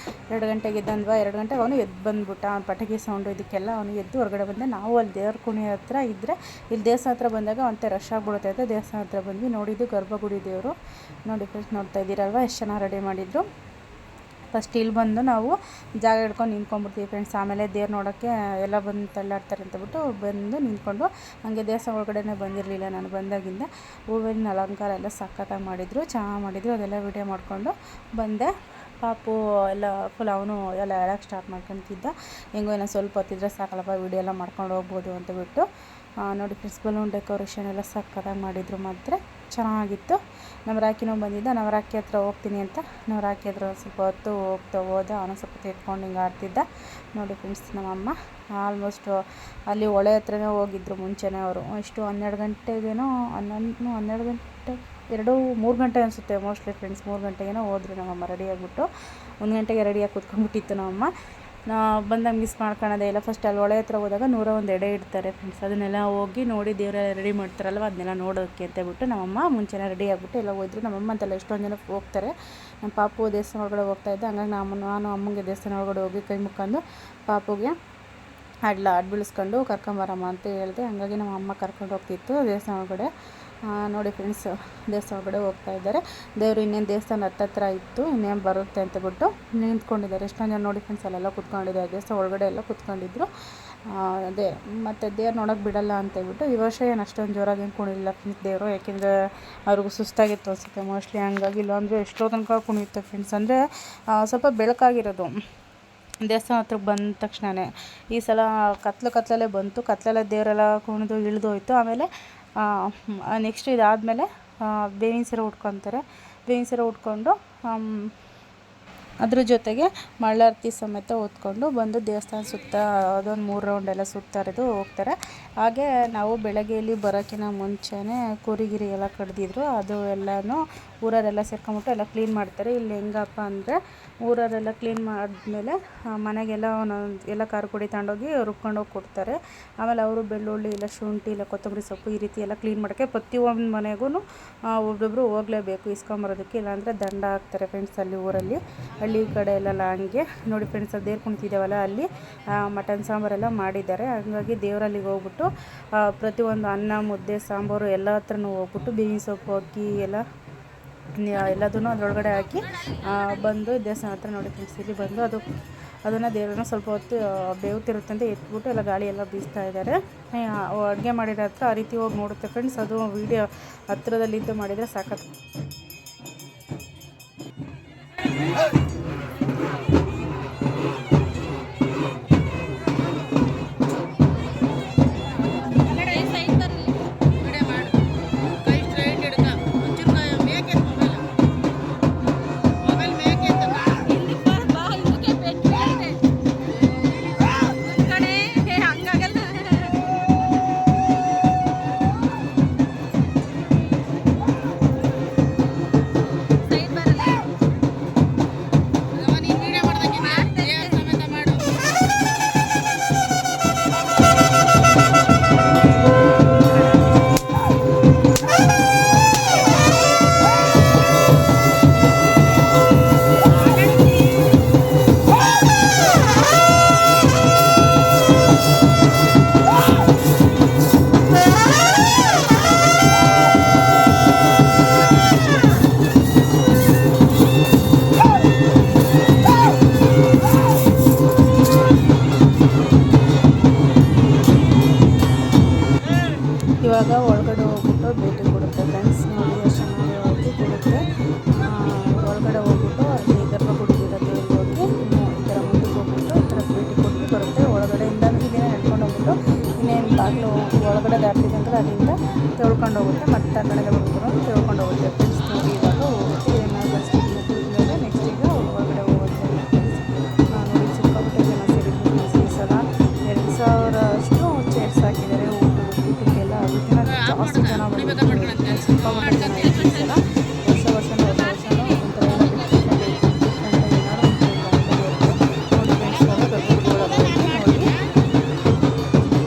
2 ಗಂಟೆಗೆ ಎದ್ದಂದ್ವಾ, 2 ಗಂಟೆಗೆ ಅವನು ಎದ್ದು ಬಂದುಬಿಟ್ಟ. ಅವ್ನು ಪಟಾಕಿ ಸೌಂಡು ಇದಕ್ಕೆಲ್ಲ ಅವನು ಎದ್ದು ಹೊರಗಡೆ ಬಂದೆ. ನಾವು ಅಲ್ಲಿ ದೇವ್ರ ಕುಣಿಯೋ ಹತ್ರ ಇದ್ದರೆ, ಇಲ್ಲಿ ದೇವಸ್ಥಾನ ಹತ್ರ ಬಂದಾಗ ಒಂತೆ ರಶ್ ಆಗಿಬಿಡುತ್ತೆ. ದೇವಸ್ಥಾನ ಹತ್ರ ಬಂದ್ವಿ. ನೋಡಿದ್ದು ಗರ್ಭಗುಡಿ ದೇವರು. ನೋಡಿ ಫ್ರೆಂಡ್ಸ್, ನೋಡ್ತಾ ಇದ್ದೀರಲ್ವ ಎಷ್ಟು ಚೆನ್ನಾಗಿ ರೆಡಿ ಮಾಡಿದ್ರು. ಫಸ್ಟ್ ಇಲ್ಲಿ ಬಂದು ನಾವು ಜಾಗ ಹಿಡ್ಕೊಂಡು ನಿಂತ್ಕೊಂಡ್ಬಿಡ್ತೀವಿ ಫ್ರೆಂಡ್ಸ್. ಆಮೇಲೆ ದೇವ್ರು ನೋಡೋಕ್ಕೆ ಎಲ್ಲ ಬಂದು ತಳ್ಳಾಡ್ತಾರೆ ಅಂತಬಿಟ್ಟು ಬಂದು ನಿಂತ್ಕೊಂಡು, ಹಾಗೆ ದೇವಸ್ಥಾನ ಒಳಗಡೆ ಬಂದಿರಲಿಲ್ಲ ನಾನು ಬಂದಾಗಿಂದ. ಹೂವಿನ ಅಲಂಕಾರ ಎಲ್ಲ ಸಖತ್ತಾಗಿ ಮಾಡಿದರು, ಚೆನ್ನಾಗಿ ಮಾಡಿದರು. ಅದೆಲ್ಲ ವೀಡಿಯೋ ಮಾಡಿಕೊಂಡು ಬಂದೆ. ಪಾಪು ಎಲ್ಲ ಫುಲ್ ಅವನು ಎಲ್ಲ ಹೇಳೋಕ್ಕೆ ಸ್ಟಾರ್ಟ್ ಮಾಡ್ಕೊತಿದ್ದ. ಹೆಂಗೋ ಏನೋ ಸ್ವಲ್ಪ ಹೊತ್ತಿದ್ರೆ ಸಾಕಲ್ಲಪ್ಪ, ವೀಡಿಯೋ ಎಲ್ಲ ಮಾಡ್ಕೊಂಡು ಹೋಗ್ಬೋದು ಅಂತ ಬಿಟ್ಟು. ನೋಡಿ ಫ್ರೆಂಡ್ಸ್, ಬಲೂನ್ ಡೆಕೋರೇಷನ್ ಎಲ್ಲ ಸಕ್ಕತ್ತಾಗಿ ಮಾಡಿದರು. ಮಾತ್ರ ಚೆನ್ನಾಗಿತ್ತು. ನವರಾಕಿನೂ ಬಂದಿದ್ದ. ನವರಾಕಿ ಹತ್ರ ಹೋಗ್ತೀನಿ ಅಂತ ನವರಾಕಿ ಹತ್ರ ಸ್ವಲ್ಪ ಹೊತ್ತು ಹೋದ. ಅವನು ಸ್ವಲ್ಪ ತಿಳ್ಕೊಂಡು ಹಿಂಗೆ ಆಡ್ತಿದ್ದ. ನೋಡಿ ಫ್ರೆಂಡ್ಸ್, ನಮ್ಮಮ್ಮ ಆಲ್ಮೋಸ್ಟು ಅಲ್ಲಿ ಹೊಳೆ ಹತ್ರನೇ ಹೋಗಿದ್ರು ಮುಂಚೆನೇ ಅವರು. ಇಷ್ಟು 12 ಗಂಟೆಗೇನೋ 12 ಗಂಟೆ 3 ಗಂಟೆ ಅನಿಸುತ್ತೆ ಮೋಸ್ಟ್ಲಿ ಫ್ರೆಂಡ್ಸ್. 3 ಗಂಟೆಗೇನೋ ಹೋದ್ರು ನಮ್ಮಮ್ಮ ರೆಡಿಯಾಗಿಬಿಟ್ಟು. 1 ಗಂಟೆಗೆ ರೆಡಿಯಾಗಿ ಕೂತ್ಕೊಂಡ್ಬಿಟ್ಟಿತ್ತು ನಮ್ಮಮ್ಮ. ಬಂದಾಗ ಮಿಸ್ ಮಾಡ್ಕೊಳ್ಳೋದೇ ಇಲ್ಲ. ಫಸ್ಟ್ ಅಲ್ಲಿ ಹೊಳೆ ಹತ್ರ ಹೋದಾಗ 101 ಎಡೆ ಇಡ್ತಾರೆ ಫ್ರೆಂಡ್ಸ್. ಅದನ್ನೆಲ್ಲ ಹೋಗಿ ನೋಡಿ ದೇವರೆಲ್ಲ ರೆಡಿ ಮಾಡ್ತಾರಲ್ವ, ಅದನ್ನೆಲ್ಲ ನೋಡೋಕ್ಕೆ ಅಂತ ಬಿಟ್ಟು ನಮ್ಮಮ್ಮ ಮುಂಚೆನೇ ರೆಡಿ ಆಗಿಬಿಟ್ಟು ಎಲ್ಲ ಹೋದ್ರು. ನಮ್ಮಮ್ಮ ಅಂತೆಲ್ಲ ಎಷ್ಟೊಂದು ಜನ ಹೋಗ್ತಾರೆ. ನಮ್ಮ ಪಾಪು ದೇವಸ್ಥಾನ ಒಳಗಡೆ ಹೋಗ್ತಾಯಿದ್ದೆ. ಹಂಗಾಗಿ ನಾನು ಅಮ್ಮಂಗೆ ದೇವಸ್ಥಾನ ಒಳಗಡೆ ಹೋಗಿ ಕೈ ಮುಕ್ಕೊಂಡು ಪಾಪುಗೆ ಅಡ್ಲ ಬೀಳಿಸ್ಕೊಂಡು ಕರ್ಕೊಂಬರಮ್ಮ ಅಂತ ಹೇಳಿದೆ. ಹಂಗಾಗಿ ನಮ್ಮ ಅಮ್ಮ ಕರ್ಕೊಂಡು ಹೋಗ್ತಿತ್ತು ದೇವಸ್ಥಾನ ಒಳಗಡೆ. ನೋಡಿ ಫ್ರೆಂಡ್ಸ್, ದೇವಸ್ಥಾನ ಒಳಗಡೆ ಹೋಗ್ತಾ ಇದ್ದಾರೆ. ದೇವರು ಇನ್ನೇನು ದೇವಸ್ಥಾನ ಹತ್ತತ್ರ ಇತ್ತು, ಇನ್ನೇನು ಬರುತ್ತೆ ಅಂತ ಬಿಟ್ಟು ನಿಂತ್ಕೊಂಡಿದ್ದಾರೆ. ಎಷ್ಟೊಂದು ಜನ ನೋಡಿ ಫ್ರೆಂಡ್ಸ್ ಅಲ್ಲೆಲ್ಲ ಕೂತ್ಕೊಂಡಿದ್ದಾರೆ. ದೇವಸ್ಥಾನ ಒಳಗಡೆ ಎಲ್ಲ ಕೂತ್ಕೊಂಡಿದ್ರು. ಅದೇ ಮತ್ತು ದೇವ್ರು ನೋಡೋಕೆ ಬಿಡಲ್ಲ ಅಂತೇಳ್ಬಿಟ್ಟು ಈ ವರ್ಷ ಏನು ಅಷ್ಟೊಂದು ಜೋರಾಗಿ ಏನು ಕುಣಿಲಿಲ್ಲ ಫ್ರೆಂಡ್ಸ್ ದೇವರು. ಯಾಕೆಂದರೆ ಅವ್ರಿಗೂ ಸುಸ್ತಾಗಿತ್ತು ಅನಿಸುತ್ತೆ ಮೋಸ್ಟ್ಲಿ. ಹಂಗಾಗಿ ಇಲ್ಲಾಂದರೆ ಎಷ್ಟೋ ತನಕ ಕುಣಿಯುತ್ತೆ ಫ್ರೆಂಡ್ಸ್. ಅಂದರೆ ಸ್ವಲ್ಪ ಬೆಳಕಾಗಿರೋದು ದೇವಸ್ಥಾನ ಹತ್ರಕ್ಕೆ ಬಂದ ತಕ್ಷಣವೇ. ಈ ಸಲ ಕತ್ಲಲ್ಲೇ ಬಂತು. ಕತ್ಲಲ್ಲೇ ದೇವರೆಲ್ಲ ಕುಣಿದು ಇಳಿದೋಯ್ತು. ಆಮೇಲೆ ನೆಕ್ಸ್ಟ್ ಇದಾದಮೇಲೆ ಬೇವಿನ ಸೀರೆ ಉಟ್ಕೊತಾರೆ. ಬೇವಿನ ಸೀರೆ ಉಟ್ಕೊಂಡು ಅದ್ರ ಜೊತೆಗೆ ಮಳ್ಳಾರತಿ ಸಮೇತ ಹೊತ್ಕೊಂಡು ಬಂದು ದೇವಸ್ಥಾನ ಸುತ್ತ ಅದೊಂದು 3 ರೌಂಡ್ ಎಲ್ಲ ಸುತ್ತಾರದು ಹೋಗ್ತಾರೆ. ಹಾಗೆ ನಾವು ಬೆಳಗ್ಗೆಯಲ್ಲಿ ಬರೋಕ್ಕಿಂತ ಮುಂಚೆನೇ ಕುರಿಗಿರಿ ಎಲ್ಲ ಕಡ್ದಿದ್ರು. ಅದು ಎಲ್ಲನೂ ಊರವರೆಲ್ಲ ಸೇರ್ಕೊಂಬಿಟ್ಟು ಎಲ್ಲ ಕ್ಲೀನ್ ಮಾಡ್ತಾರೆ. ಇಲ್ಲಿ ಹೆಂಗಪ್ಪ ಅಂದರೆ ಊರವರೆಲ್ಲ ಕ್ಲೀನ್ ಮಾಡಿದ್ಮೇಲೆ ಮನೆಗೆಲ್ಲ ಎಲ್ಲ ಖಾರ ಪುಡಿ ತಗೊಂಡೋಗಿ ರುಬ್ಕೊಂಡೋಗಿ ಕೊಡ್ತಾರೆ. ಆಮೇಲೆ ಅವರು ಬೆಳ್ಳುಳ್ಳಿ ಇಲ್ಲ ಶುಂಠಿ ಇಲ್ಲ ಕೊತ್ತಂಬರಿ ಸೊಪ್ಪು ಈ ರೀತಿ ಎಲ್ಲ ಕ್ಲೀನ್ ಮಾಡೋಕ್ಕೆ ಪ್ರತಿಯೊಂದು ಮನೆಗೂ ಒಬ್ಬೊಬ್ಬರು ಹೋಗಲೇಬೇಕು ಇಸ್ಕೊಂಬರೋದಕ್ಕೆ, ಇಲ್ಲಾಂದರೆ ದಂಡ ಹಾಕ್ತಾರೆ ಫ್ರೆಂಡ್ಸ್ ಅಲ್ಲಿ ಊರಲ್ಲಿ. ಹಳ್ಳಿ ಕಡೆ ಎಲ್ಲ ಹಂಗೆ. ನೋಡಿ ಫ್ರೆಂಡ್ಸ್, ಅದು ದೇವ್ರು ಕುಣಿತಿದ್ದೇವಲ್ಲ ಅಲ್ಲಿ ಮಟನ್ ಸಾಂಬಾರೆಲ್ಲ ಮಾಡಿದ್ದಾರೆ. ಹಾಗಾಗಿ ದೇವರಲ್ಲಿಗೆ ಹೋಗ್ಬಿಟ್ಟು ಪ್ರತಿಯೊಂದು ಅನ್ನ ಮುದ್ದೆ ಸಾಂಬಾರು ಎಲ್ಲ ಹತ್ರನೂ ಹೋಗ್ಬಿಟ್ಟು ಬೇವಿನ ಸೊಪ್ಪು ಅಕ್ಕಿ ಎಲ್ಲದನ್ನು ಅದರೊಳಗಡೆ ಹಾಕಿ ಬಂದು ದೇವಸ್ಥಾನ ಹತ್ರ ನೋಡಿ ಫ್ರೆಂಡ್ಸ್ ಇಲ್ಲಿ ಬಂದು ಅದನ್ನು ದೇವರನ್ನ ಸ್ವಲ್ಪ ಹೊತ್ತು ಬೇವ್ತಿರುತ್ತೆ ಅಂತ ಎತ್ಬಿಟ್ಟು ಎಲ್ಲ ಗಾಳಿ ಎಲ್ಲ ಬೀಸ್ತಾ ಇದ್ದಾರೆ. ಅಡುಗೆ ಮಾಡಿರೋ ಹತ್ರ ಆ ರೀತಿ ಹೋಗಿ ನೋಡುತ್ತೆ ಫ್ರೆಂಡ್ಸ್. ಅದು ವೀಡಿಯೋ ಹತ್ರದಲ್ಲಿದ್ದು ಮಾಡಿದರೆ ಸಾಕತ್ತು. ಇವಾಗ ಒಳಗಡೆ ಹೋಗ್ಬಿಟ್ಟು ಭೇಟಿ ಕೊಡುತ್ತೆ ಫ್ರೆಂಡ್ಸ್. ನೋಡಿ ಎಷ್ಟು ಚೆನ್ನಾಗಿ ಕೊಡುತ್ತೆ. ಒಳಗಡೆ ಹೋಗ್ಬಿಟ್ಟು ಅಲ್ಲಿ ಗರ್ಭಗುಡಿ ಇರೋದು ಹೋಗಿ ಈ ಥರ ಮುಂದಕ್ಕೆ ಹೋಗ್ಬಿಟ್ಟು ಈ ಥರ ಭೇಟಿ ಕೊಟ್ಟು ಬರುತ್ತೆ. ಒಳಗಡೆಯಿಂದ ಇದನ್ನ ನಡ್ಕೊಂಡು ಹೋಗ್ಬಿಟ್ಟು ಇನ್ನೇನು ಬಾಗಿಲು ಒಳಗಡೆ ದಾಟ್ತಿದೆ ಅಂದರೆ ಅಲ್ಲಿಂದ ತೆಳ್ಕೊಂಡು ಹೋಗುತ್ತೆ. ಮತ್ತೆ ಆ ಕಡೆಗೆ ಬರ್ಕೊಂಡು ತೆಳ್ಕೊಂಡು ಹೋಗುತ್ತೆ ಫ್ರೆಂಡ್ಸ್. ನೋಡಿ ಇವಾಗ ಹೋಗುತ್ತೆ. ಇದನ್ನು ಬಸ್ಸಿಗೆ ನೆಕ್ಸ್ಟ್ ಈಗ ಒಳಗಡೆ ಹೋಗುತ್ತೆ ಫ್ರೆಂಡ್ಸ್. ನೋಡಿ ಸಿಕ್ಕಾಪಟ್ಟೆ ಜನ ಸೇರಿದ್ರು ಈ ಸಲ 2000 ಅಷ್ಟು ಚೇರ್ಸ್ ಹಾಕಿದ್ದಾರೆ ಊಟಕ್ಕೆಲ್ಲ. ಅದಕ್ಕಿಂತ ಜಾಸ್ತಿ ಜನ ಬಂದಿದ್ದಾರೆ. ಸಿಕ್ಕಾಪಟ್ಟೆ ಜನ ಇತ್ತು ಈ ಸಲ. ವರ್ಷನೂ ಒಂಥರ ಎಲ್ಲ ಡಿಫ್ರೆಂಟ್ ಏನಾದ್ರು ನೋಡಿ ಫ್ರೆಂಡ್ಸ್. ಇವಾಗ ಗರ್ಭಗುಡಿ ಒಳಗಡೆ ನೋಡಿ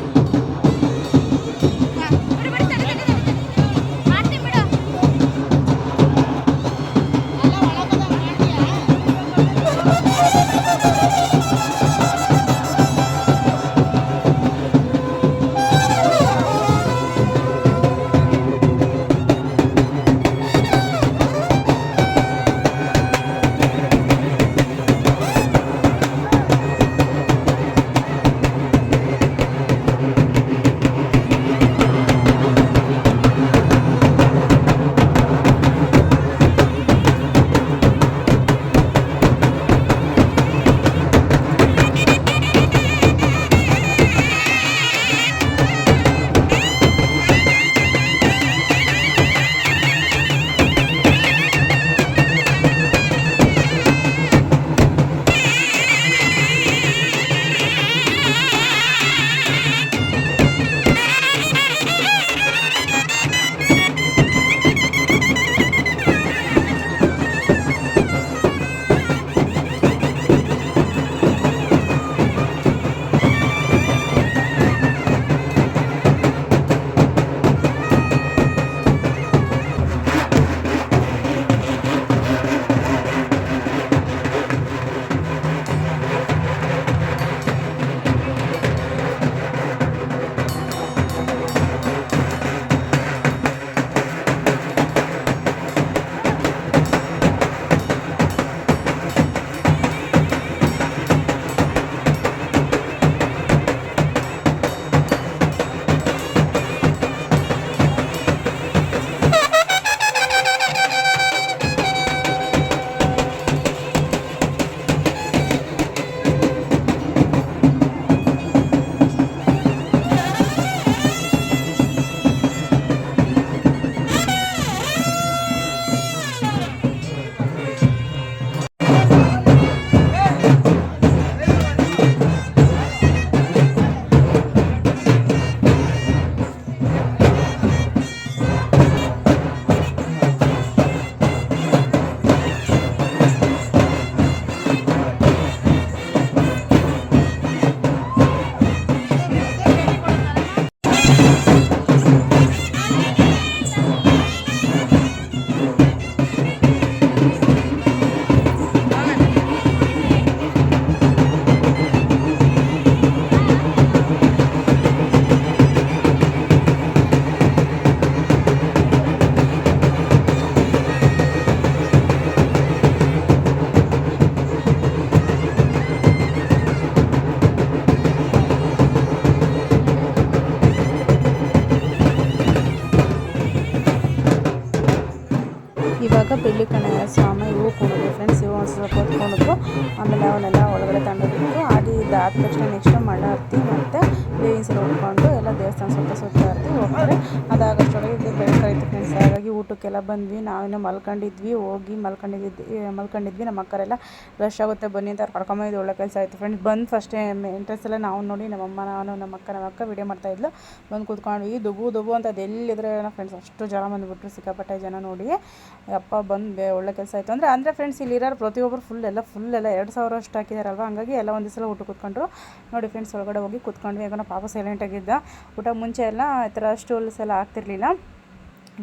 ಇವಾಗ ಬೆಳ್ಳಿ ಕಣಯ್ಯ ಸ್ವಾಮಿ ಇವು ಕುಣಿದೆ ಫ್ರೆಂಡ್ಸ್. ಇವು ಕೂತ್ಕೊಂಡಿದ್ರು. ಆಮೇಲೆ ಅವನ್ನೆಲ್ಲ ಒಳಗಡೆ ತಗೊಂಡೋಗಿದ್ರು. ಹಾಗೆ ಇದಾದ ತಕ್ಷಣ ನೆಕ್ಸ್ಟ್ ಮಳ್ಳ ಹತ್ತಿ ಮತ್ತು ಬೇವಿನ ಸೀರೆ ಉಟ್ಕೊಂಡು ಎಲ್ಲ ದೇವಸ್ಥಾನ ಸುತ್ತ ಹತ್ತಿ ಹೋಗ್ತಾರೆ. ಅದಾಗೋಷ್ಟೊಳಗೆ ಬೆಳಕಾಯಿತು ಫ್ರೆಂಡ್ಸ್. ಹಾಗಾಗಿ ಊಟಕ್ಕೆಲ್ಲ ಬಂದ್ವಿ. ನಾವಿನ್ನೂ ಮಲ್ಕೊಂಡಿದ್ವಿ. ಹೋಗಿ ಮಲ್ಕೊಂಡಿದ್ವಿ. ನಮ್ಮ ಅಕ್ಕರೆಲ್ಲ ರಶ್ ಆಗುತ್ತೆ ಬನ್ನಿ ಅಂತ ಕರ್ಕೊಂಬಂದಿದ್ದು ಒಳ್ಳೆ ಕೆಲಸ ಆಯಿತು ಫ್ರೆಂಡ್ಸ್. ಬಂದು ಫಸ್ಟೇ ಎಂಟ್ರೆನ್ಸ್ ಎಲ್ಲ ನಾವು ನೋಡಿ ನಮ್ಮಮ್ಮ ನಾನು ನಮ್ಮ ಅಕ್ಕ ವೀಡಿಯೋ ಮಾಡ್ತಾಯಿದ್ಲು. ಬಂದು ಕೂತ್ಕೊಂಡ್ವಿ. ದುಬು ಅಂತ ಅದು ಎಲ್ಲಿದ್ರೆ ಫ್ರೆಂಡ್ಸ್ ಅಷ್ಟು ಜನ ಬಂದುಬಿಟ್ರು. ಸಿಕ್ಕಾಪಟ್ಟೆ ಜನ ನೋಡಿ ಅಪ್ಪ ಬಂದು ಒಳ್ಳೆ ಕೆಲಸ ಆಯಿತು. ಅಂದರೆ ಫ್ರೆಂಡ್ಸ್ ಇಲ್ಲಿರೋರು ಪ್ರತಿಯೊಬ್ಬರು ಫುಲ್ ಎಲ್ಲ 2,000 ಅಷ್ಟು ಹಾಕಿದಾರಲ್ವ. ಹಂಗಾಗಿ ಎಲ್ಲ ಒಂದೇ ಸಲ ಊಟ ಕೂತ್ಕೊಂಡ್ರು ನೋಡಿ ಫ್ರೆಂಡ್ಸ್. ಒಳಗಡೆ ಹೋಗಿ ಕೂತ್ಕೊಂಡ್ವಿ. ಯಾಕಂದ್ರೆ ಪಾಪ ಸೈಲೆಂಟಾಗಿದ್ದ. ಊಟ ಮುಂಚೆ ಎಲ್ಲ ಈ ಥರ ಸ್ಟೂಲ್ಸ್ ಎಲ್ಲ ಆಗ್ತಿರ್ಲಿಲ್ಲ,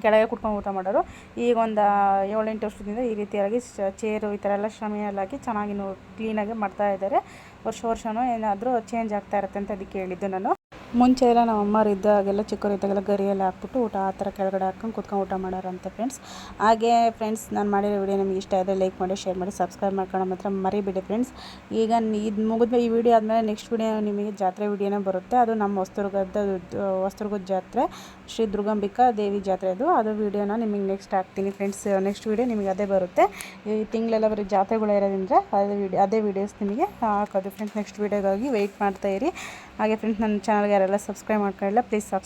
ಕೆಳಗೆ ಕುತ್ಕೊಂಡು ಊಟ ಮಾಡೋರು. ಈಗ ಒಂದು 7-8 ವರ್ಷದಿಂದ ಈ ರೀತಿಯಾಗಿ ಚೇರು ಈ ಥರ ಎಲ್ಲ ಶಮಿಯೆಲ್ಲ ಹಾಕಿ ಚೆನ್ನಾಗಿ ಕ್ಲೀನಾಗಿ ಮಾಡ್ತಾಯಿದ್ದಾರೆ. ವರ್ಷವೂ ಏನಾದರೂ ಚೇಂಜ್ ಆಗ್ತಾ ಇರುತ್ತೆ ಅಂತ ಅದಕ್ಕೆ ಹೇಳಿದ್ದು ನಾನು. ಮುಂಚೆ ಎಲ್ಲ ನಮ್ಮ ಅಮ್ಮರು ಇದ್ದಾಗೆಲ್ಲ ಚಿಕ್ಕವರು ಇದ್ದಾಗೆಲ್ಲ ಗರಿಯೆಲ್ಲ ಹಾಕ್ಬಿಟ್ಟು ಊಟ ಆ ಥರ ಕೆಳಗಡೆ ಹಾಕ್ಕೊಂಡು ಕೂತ್ಕೊಂಡು ಊಟ ಮಾಡೋರಂತೆ ಫ್ರೆಂಡ್ಸ್. ಹಾಗೆ ಫ್ರೆಂಡ್ಸ್ ನಾನು ಮಾಡಿರೋ ವಿಡಿಯೋ ನಿಮಗೆ ಇಷ್ಟ ಆದರೆ ಲೈಕ್ ಮಾಡಿ, ಶೇರ್ ಮಾಡಿ, ಸಬ್ಸ್ಕ್ರೈಬ್ ಮಾಡ್ಕೊಂಡು ಮಾತ್ರ ಮರಿಬೇಡಿ ಫ್ರೆಂಡ್ಸ್. ಈಗ ಇದು ಮುಗಿದ್ಮೇಲೆ ಈ ವಿಡಿಯೋ ಆದಮೇಲೆ ನೆಕ್ಸ್ಟ್ ವಿಡಿಯೋ ನಿಮಗೆ ಜಾತ್ರೆ ವಿಡಿಯೋನೇ ಬರುತ್ತೆ. ಅದು ನಮ್ಮ ಹೊಸದುರ್ಗದ ಜಾತ್ರೆ, ಶ್ರೀ ದುರ್ಗಾಂಬಿಕಾ ದೇವಿ ಜಾತ್ರೆ ಅದು ವಿಡಿಯೋನ ನಿಮಗೆ ನೆಕ್ಸ್ಟ್ ಹಾಕ್ತೀನಿ ಫ್ರೆಂಡ್ಸ್. ನೆಕ್ಸ್ಟ್ ವಿಡಿಯೋ ನಿಮಗೆ ಅದೇ ಬರುತ್ತೆ. ಈ ತಿಂಗಳೆಲ್ಲ ಬರೀ ಜಾತ್ರೆಗಳು ಇರೋದ್ರಿಂದ ಅದೇ ವಿಡಿಯೋಸ್ ನಿಮಗೆ ಹಾಕೋದು ಫ್ರೆಂಡ್ಸ್. ನೆಕ್ಸ್ಟ್ ವಿಡಿಯೋಗಾಗಿ ವೆಯ್ಟ್ ಮಾಡ್ತಾಯಿರಿ. ಹಾಗೆ ಫ್ರೆಂಡ್ಸ್ ನನ್ನ ಚಾನಲ್ಗೆ ಯಾರೆಲ್ಲ ಸಬ್ಸ್ಕ್ರೈಬ್ ಮಾಡ್ಕೊಳ್ಳಿಲ್ಲ ಪ್ಲೀಸ್ ಸಬ್ಸ್ಕ್ರೈಬ್